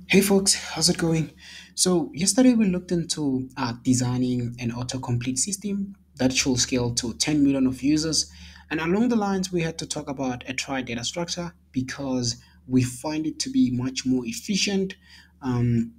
Hey folks, how's it going? So yesterday we looked into designing an autocomplete system that should scale to 10 million of users, and along the lines we had to talk about a Trie data structure because we find it to be much more efficient um,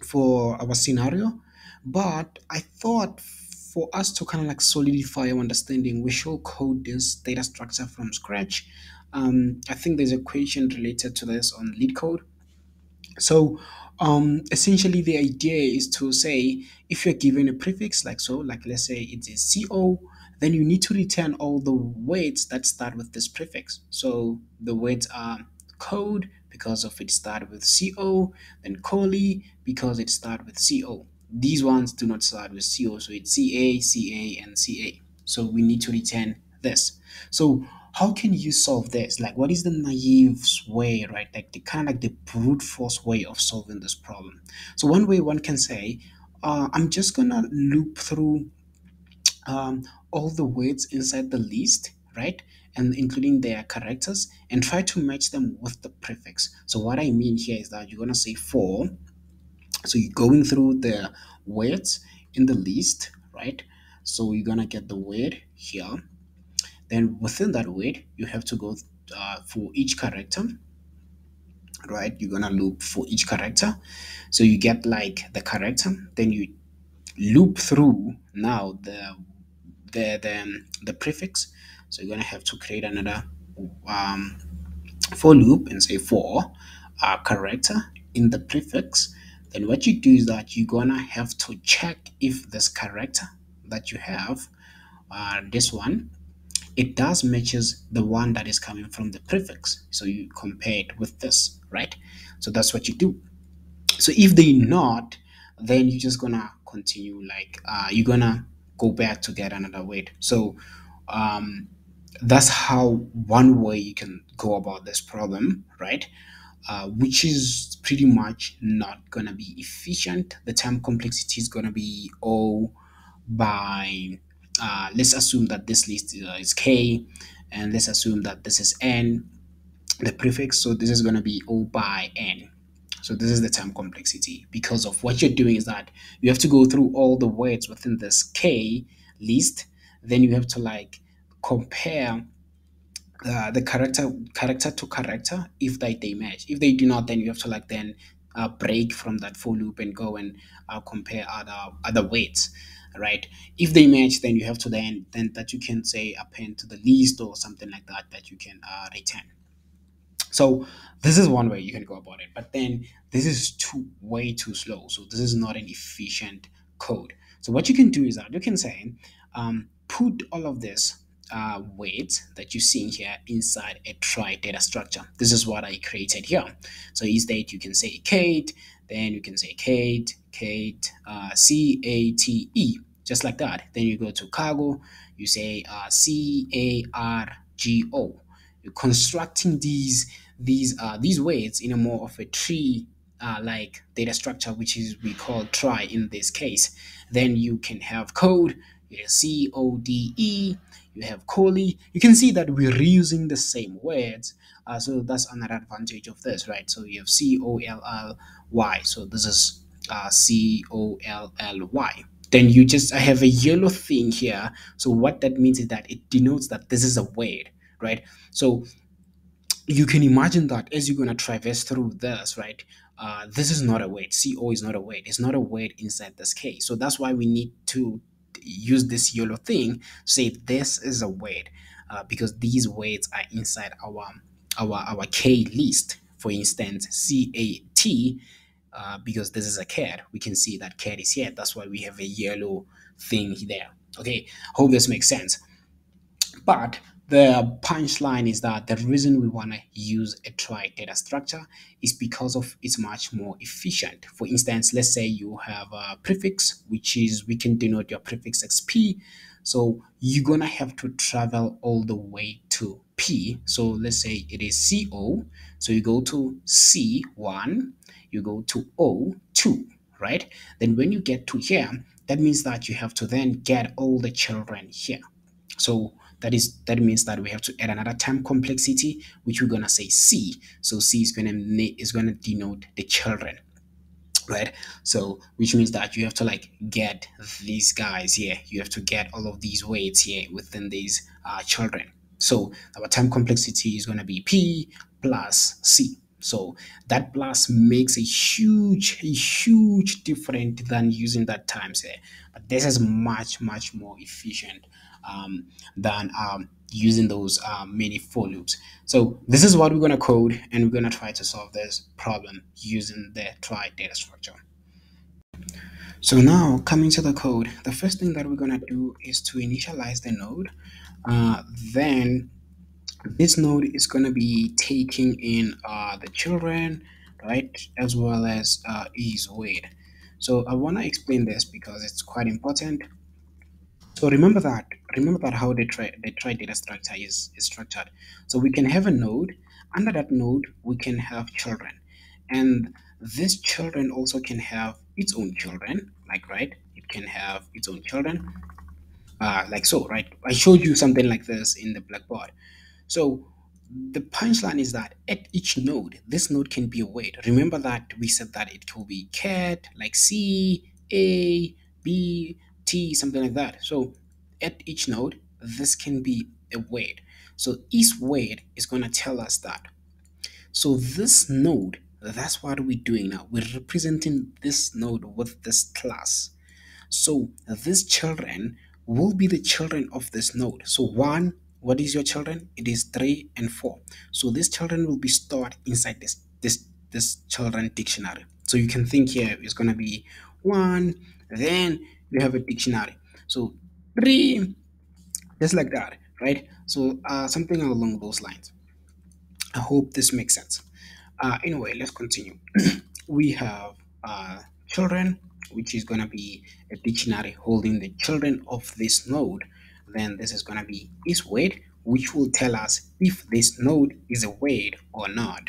for our scenario. But I thought for us to kind of like solidify our understanding, we should code this data structure from scratch. I think there's a question related to this on lead code, so essentially the idea is to say if you're given a prefix like so, like let's say it's a CO, then you need to return all the words that start with this prefix. So the words are code because of it start with CO, then colli because it start with CO. These ones do not start with CO, so it's CA, and CA. So we need to return this. So how can you solve this? Like, what is the naive way, right? Like the kind of like the brute force way of solving this problem. So one way one can say, I'm just gonna loop through all the words inside the list, right? And including their characters and try to match them with the prefix. So what I mean here is that you're gonna say for. So you're going through the words in the list, right? So you're gonna get the word here. Then within that word, you have to go for each character, right? You're gonna loop for each character. So you get like the character, then you loop through now the prefix. So you're gonna have to create another um, for loop and say for character in the prefix. Then what you do is that you're gonna have to check if this character that you have, this one, it does matches the one that is coming from the prefix. So you compare it with this, right? So that's what you do. So if they not, then you're just gonna continue like you're gonna go back to get another weight. So um, that's how one way you can go about this problem, right? Which is pretty much not gonna be efficient. The time complexity is gonna be O by let's assume that this list is K, and let's assume that this is N, the prefix. So this is going to be O by N. So this is the term complexity. Because of what you're doing is that you have to go through all the words within this K list. Then you have to like compare the character to character if they match. If they do not, then you have to like then break from that for loop and go and compare other weights, right? If they match, then you have to then that you can say append to the list or something like that that you can return. So this is one way you can go about it, but then this is way too slow. So this is not an efficient code. So what you can do is that you can say, put all of this weight that you're seeing here inside a trie data structure. This is what I created here. So instead you can say Kate, then you can say Kate, CATE, just like that. Then you go to cargo, you say CARGO. You're constructing these weights in a more of a tree like data structure, which is we call trie in this case. Then you can have code, you have CODE, you have colli. You can see that we're reusing the same words. So that's another advantage of this, right? So you have COLLY. So this is COLLY. Then you just I have a yellow thing here. So what that means is that it denotes that this is a word, right? So you can imagine that as you're going to traverse through this, right? This is not a word. CO is not a word. It's not a word inside this case. So that's why we need to use this yellow thing to say this is a word, because these words are inside our K list. For instance, CAT, because this is a cat. We can see that cat is here. That's why we have a yellow thing there. Okay, hope this makes sense. But the punchline is that the reason we want to use a trie data structure is because of it's much more efficient. For instance, let's say you have a prefix, which is we can denote your prefix as P. So you're gonna have to travel all the way to P. So let's say it is CO. So you go to C1, you go to O2, right? Then when you get to here, that means that you have to then get all the children here. So that means that we have to add another time complexity, which we're gonna say C. So C is gonna denote the children. right? So which means that you have to like get these guys here, you have to get all of these weights here within these children. So our time complexity is going to be P plus C. So that plus makes a huge difference than using that times here. But this is much more efficient than using those many for loops. So this is what we're going to code, and we're going to try to solve this problem using the trie data structure. So now coming to the code, the first thing that we're going to do is to initialize the node. Then this node is going to be taking in the children, right, as well as is weight. So I want to explain this because it's quite important. So remember that how the trie data structure is structured. So we can have a node. Under that node, we can have children, and this children also can have its own children. Like right, it can have its own children, like so. Right, I showed you something like this in the blackboard. So the punchline is that at each node, this node can be a weight. Remember that we said that it will be cat, like C, A, B, T, something like that. So at each node, this can be a weight. So each weight is going to tell us that. So this node, that's what we're doing now. We're representing this node with this class. So these children will be the children of this node. So one, what is your children? It is 3 and 4. So these children will be stored inside this children dictionary. So you can think here it's gonna be one, then you have a dictionary. So three, just like that, right? So something along those lines. I hope this makes sense. Anyway, let's continue. We have children, which is going to be a dictionary holding the children of this node. Then this is going to be is weight, which will tell us if this node is a weight or not.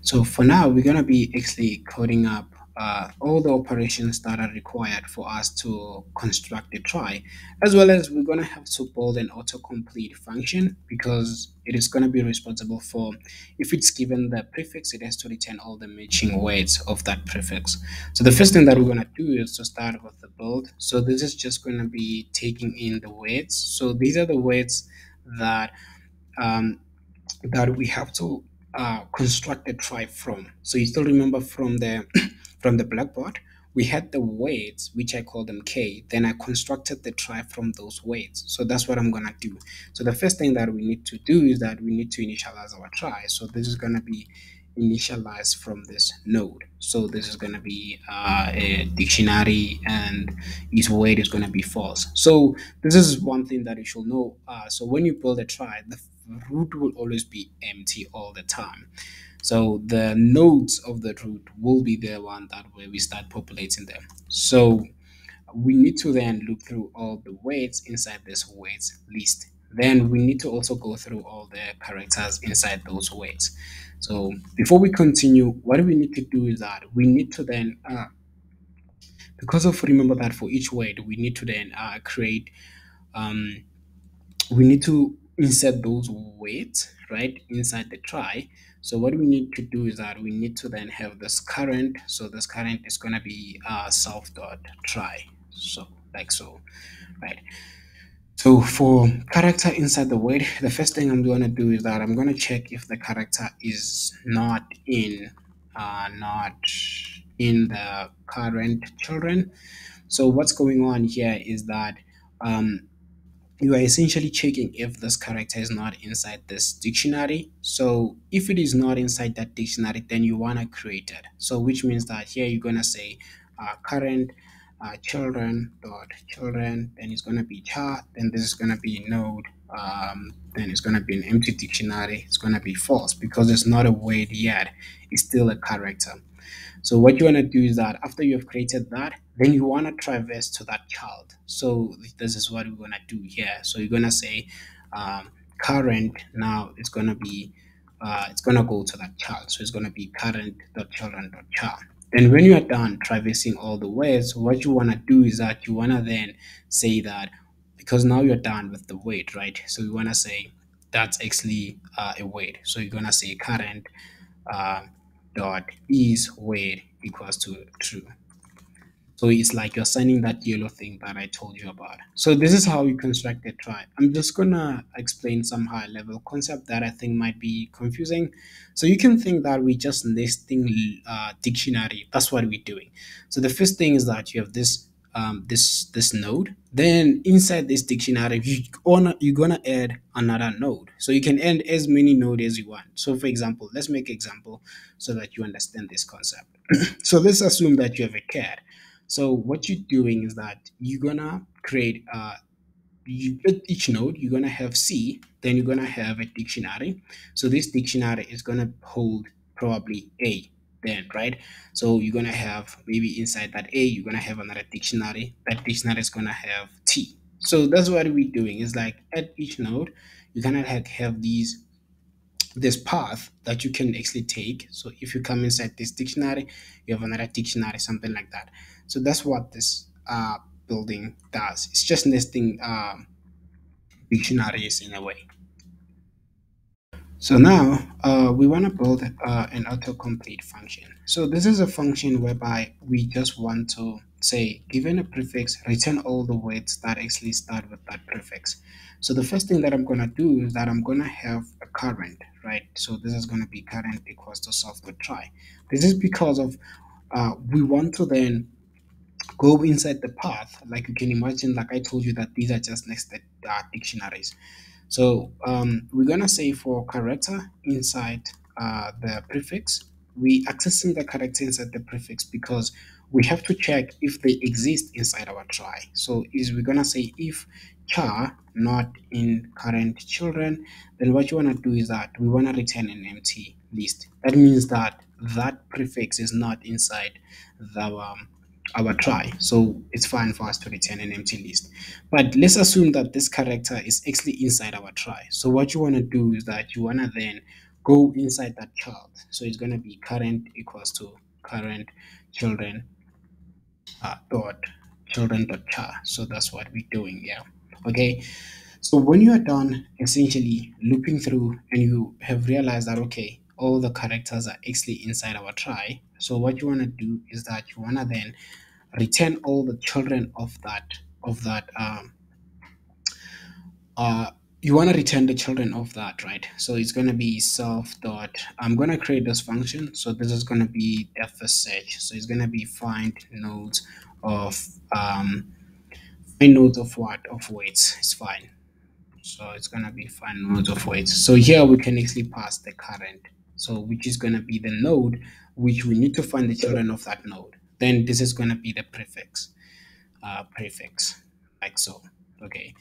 So for now, we're going to be actually coding up all the operations that are required for us to construct a trie, as well as we're going to have to build an autocomplete function because it is going to be responsible for, if it's given the prefix, it has to return all the matching words of that prefix. So the first thing that we're going to do is to start with the build. So this is just going to be taking in the words. So these are the words that um, that we have to construct a tribe from. So you still remember from the from the blackboard, we had the weights, which I call them K. Then I constructed the tribe from those weights. So that's what I'm gonna do. So the first thing that we need to do is that we need to initialize our trie. So this is gonna be initialized from this node. So this is gonna be a dictionary, and its weight is gonna be false. So this is one thing that you should know. So when you build a trie, the root will always be empty all the time. So the nodes of the root will be the one that where we start populating them. So we need to then look through all the weights inside this weights list. Then we need to also go through all the characters inside those weights. So before we continue, what we need to do is that we need to then, because of remember that for each weight, we need to then create um, we need to insert those weights right inside the trie. So what we need to do is that we need to then have this current. So this current is going to be self dot trie. So like so, right? So for character inside the weight, the first thing I'm going to do is that I'm going to check if the character is not in the current children. So what's going on here is that um, you are essentially checking if this character is not inside this dictionary. So if it is not inside that dictionary, then you want to create it. So which means that here you're going to say current children dot children, then it's going to be chart, then this is going to be node, then it's going to be an empty dictionary. It's going to be false because it's not a word yet. It's still a character. So what you want to do is that after you have created that, then you want to traverse to that child. So this is what we're going to do here. So you're going to say current. Now it's going to be it's going to go to that child. So it's going to be current.children.child. Then when you are done traversing all the words, what you want to do is that you want to then say that, because now you're done with the weight, right? So you want to say that's actually a weight. So you're going to say current. Uh, dot is weight equals to true. So it's like you're signing that yellow thing that I told you about. So this is how you construct a try. I'm just gonna explain some high level concept that I think might be confusing. So you can think that we're just listing dictionary. That's what we're doing. So the first thing is that you have this node. Then inside this dictionary, you're gonna add another node. So you can add as many nodes as you want. So for example, let's make example so that you understand this concept. So let's assume that you have a cat. So what you're doing is that you're gonna create at each node you're gonna have C, then you're gonna have a dictionary. So this dictionary is gonna hold probably A then, right? So you're gonna have maybe inside that A, you're gonna have another dictionary. That dictionary is gonna have T. So that's what we're doing. Is like at each node, you kind of have these this path that you can actually take. So if you come inside this dictionary, you have another dictionary, something like that. So that's what this building does. It's just nesting dictionaries in a way. So now we want to build an autocomplete function. So this is a function whereby we just want to say, given a prefix, return all the words that actually start with that prefix. So the first thing that I'm going to do is that I'm going to have a current, right? So this is going to be current equals to software try. This is because of we want to then go inside the path. Like you can imagine, like I told you that these are just nested dictionaries. So we're gonna say for character inside the prefix, we accessing the character inside the prefix because we have to check if they exist inside our try. So is we're gonna say if char not in current children, then what you wanna do is that we wanna return an empty list. That means that that prefix is not inside the our try. So it's fine for us to return an empty list. But let's assume that this character is actually inside our try. So what you want to do is that you want to then go inside that child. So it's going to be current equals to current children dot children dot char. So that's what we're doing here. Okay. So when you are done essentially looping through and you have realized that okay, all the characters are actually inside our try. So what you want to do is that you want to then return all the children of that you want to return the children of that, right? So it's going to be self dot I'm going to create this function. So this is going to be the first search. So it's going to be of um find nodes of what of weights. It's fine. So it's going to be find nodes of weights. So here we can actually pass the current, so which is going to be the node which we need to find the children of that node. Then this is going to be the prefix like so. Okay.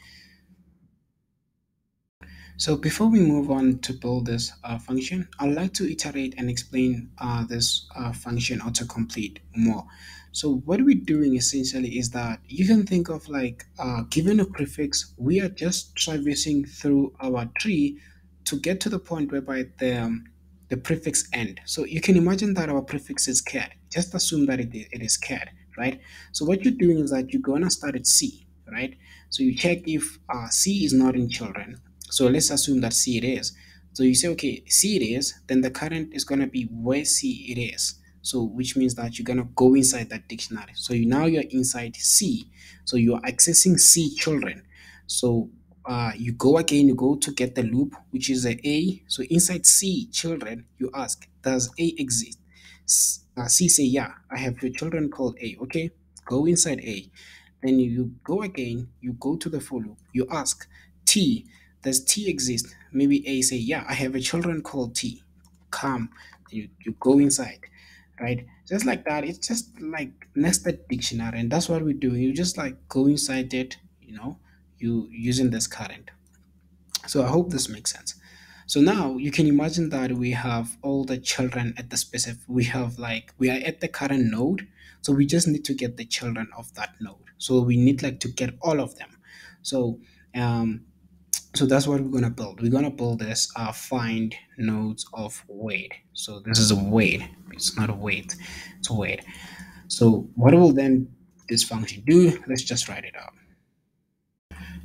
So before we move on to build this function, I'd like to iterate and explain this function autocomplete more. So what we're doing essentially is that you can think of like given a prefix, we are just traversing through our tree to get to the point whereby the prefix end. So you can imagine that our prefix is cat. Just assume that it is cat, right? So what you're doing is that you're gonna start at C, right? So you check if C is not in children. So let's assume that C it is. So you say, okay, C it is, then the current is going to be where C it is. So which means that you're going to go inside that dictionary. So now you're inside C. So you're accessing C children. So you go again, you go to get the loop, which is a A. So inside C children, you ask, does A exist? C say, yeah, I have your children called A. Okay, go inside A. Then you go again, you go to the for loop, you ask T, does T exist? Maybe A say, yeah, I have a children called T. Come, you go inside, right? Just like that. It's just like nested dictionary, and that's what we're doing. You just like go inside it, you using this current. So I hope this makes sense. So now you can imagine that we have all the children at the specific, we are at the current node. So we just need to get the children of that node. So we need like to get all of them. So, um, so that's what we're gonna build. We're gonna build this find nodes of weight. So this is a weight. It's not a weight. It's a weight. So what will then this function do? Let's just write it out.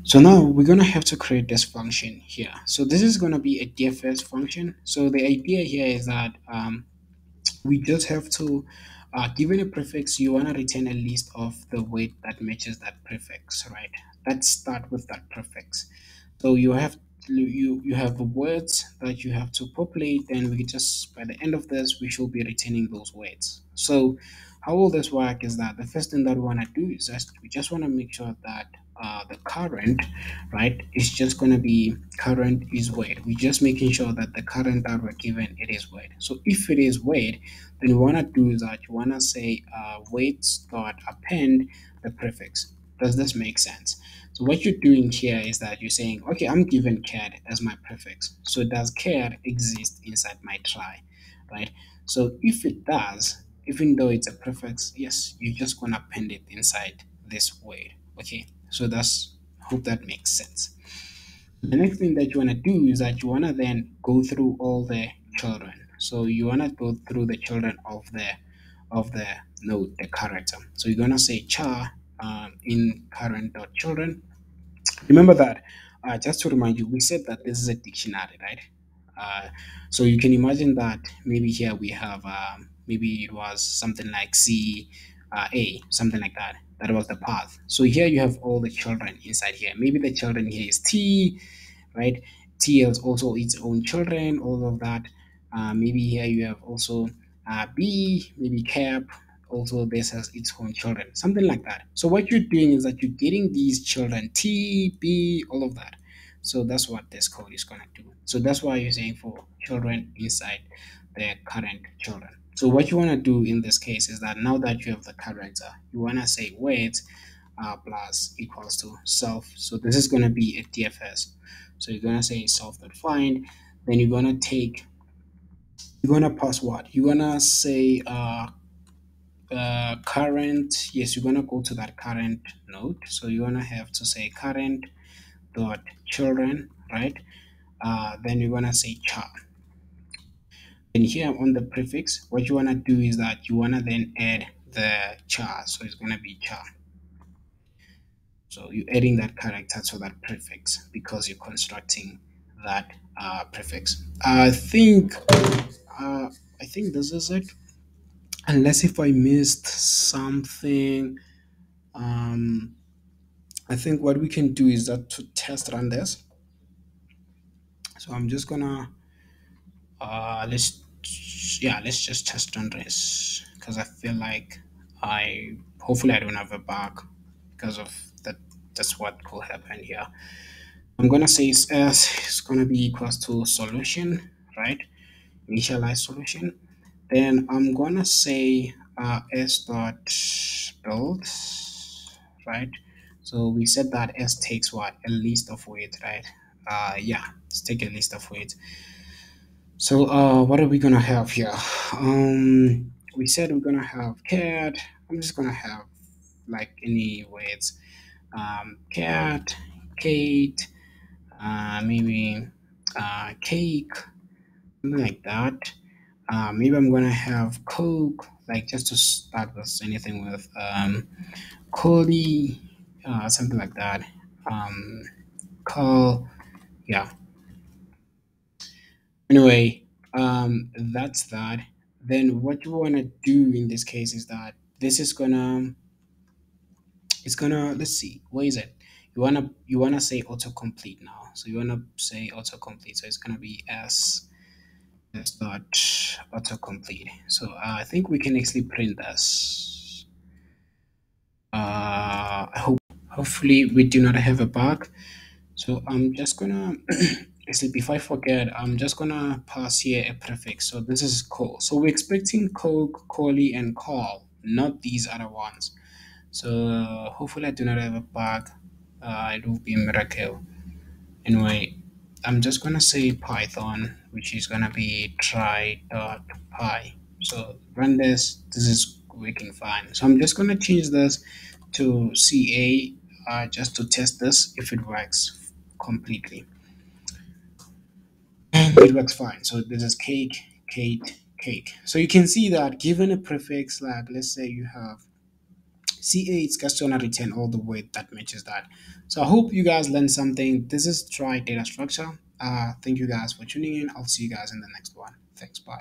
So now we're gonna have to create this function here. So this is gonna be a DFS function. So the idea here is that We just have to, given a prefix, you want to return a list of the weight that matches that prefix, right? Let's start with that prefix. So you have the words that you have to populate, and we just, by the end of this, we should be returning those words. So how will this work is that the first thing that we want to do is just we just want to make sure that the current, right, is just going to be current is weight. We're just making sure that the current that we're given, it is weight. So if it is weight, then you want to do is that you want to say weights dot append the prefix. Does this make sense? So what you're doing here is that you're saying, okay, I'm given cat as my prefix. So does cat exist inside my trie, right? So if it does, even though it's a prefix, yes, you're just gonna append it inside this word. Okay, so that's, hope that makes sense. The next thing that you want to do is that you want to then go through all the children. So you want to go through the children of the node, the character. So you're gonna say char in current dot children. Remember that, just to remind you, we said that this is a dictionary, right? Uh, so you can imagine that maybe here we have, maybe it was something like C, A, something like that. That was the path. So here you have all the children inside here. Maybe the children here is T, right? T has also its own children, all of that. Maybe here you have also B, maybe cap, also this has its own children, something like that. So what you're doing is that you're getting these children, T, B, all of that. So that's what this code is going to do. So that's why you're saying for children inside the current children. So what you want to do in this case is that now that you have the character, you want to say wait plus equals to self. So this is going to be a DFS. So you're going to say self.find. Then you're going to take, you're going to pass what? You're going to say current. Yes, you're going to go to that current node. So you're going to have to say current dot children, right? Then you're going to say char. And here on the prefix, what you want to do is that you want to then add the char. So it's going to be char. So you're adding that character to that prefix because you're constructing that prefix. I think this is it. Unless if I missed something, um, I think what we can do is that to test run this. So I'm just gonna let's just test run this because I feel like I hopefully I don't have a bug because of that. That's what could happen here. I'm gonna say it's s is gonna be equals to solution, right? Initialize solution. Then I'm gonna say s dot build, right? So we said that s takes what, a list of weight, right? Yeah, let's take a list of weight. So what are we gonna have here? We said we're gonna have cat. I'm just gonna have like any weights. Cat, Kate, maybe cake, something like that. Maybe I'm gonna have Coke, like just to start with anything with Cody, something like that. Um, Call, yeah. Anyway, that's that. Then what you wanna do in this case is that this is gonna, it's gonna, let's see, where is it? You wanna say autocomplete now. So you wanna say autocomplete. So it's gonna be s dot autocomplete. So I think we can actually print this. I hope, hopefully we do not have a bug. So I'm just gonna actually before I forget, I'm just gonna pass here a prefix. So this is call. So we're expecting Coke, Collie, and call, not these other ones. So hopefully I do not have a bug. It will be a miracle. Anyway, I'm just gonna say Python, which is gonna be try.py. So run this. This is working fine. So I'm just gonna change this to CA just to test this if it works completely. And it works fine. So this is cake, Kate, cake. So you can see that given a prefix, like let's say you have CA, it's just gonna return all the weight that matches that. So I hope you guys learned something. This is Trie Data Structure. Thank you guys for tuning in. I'll see you guys in the next one. Thanks. Bye.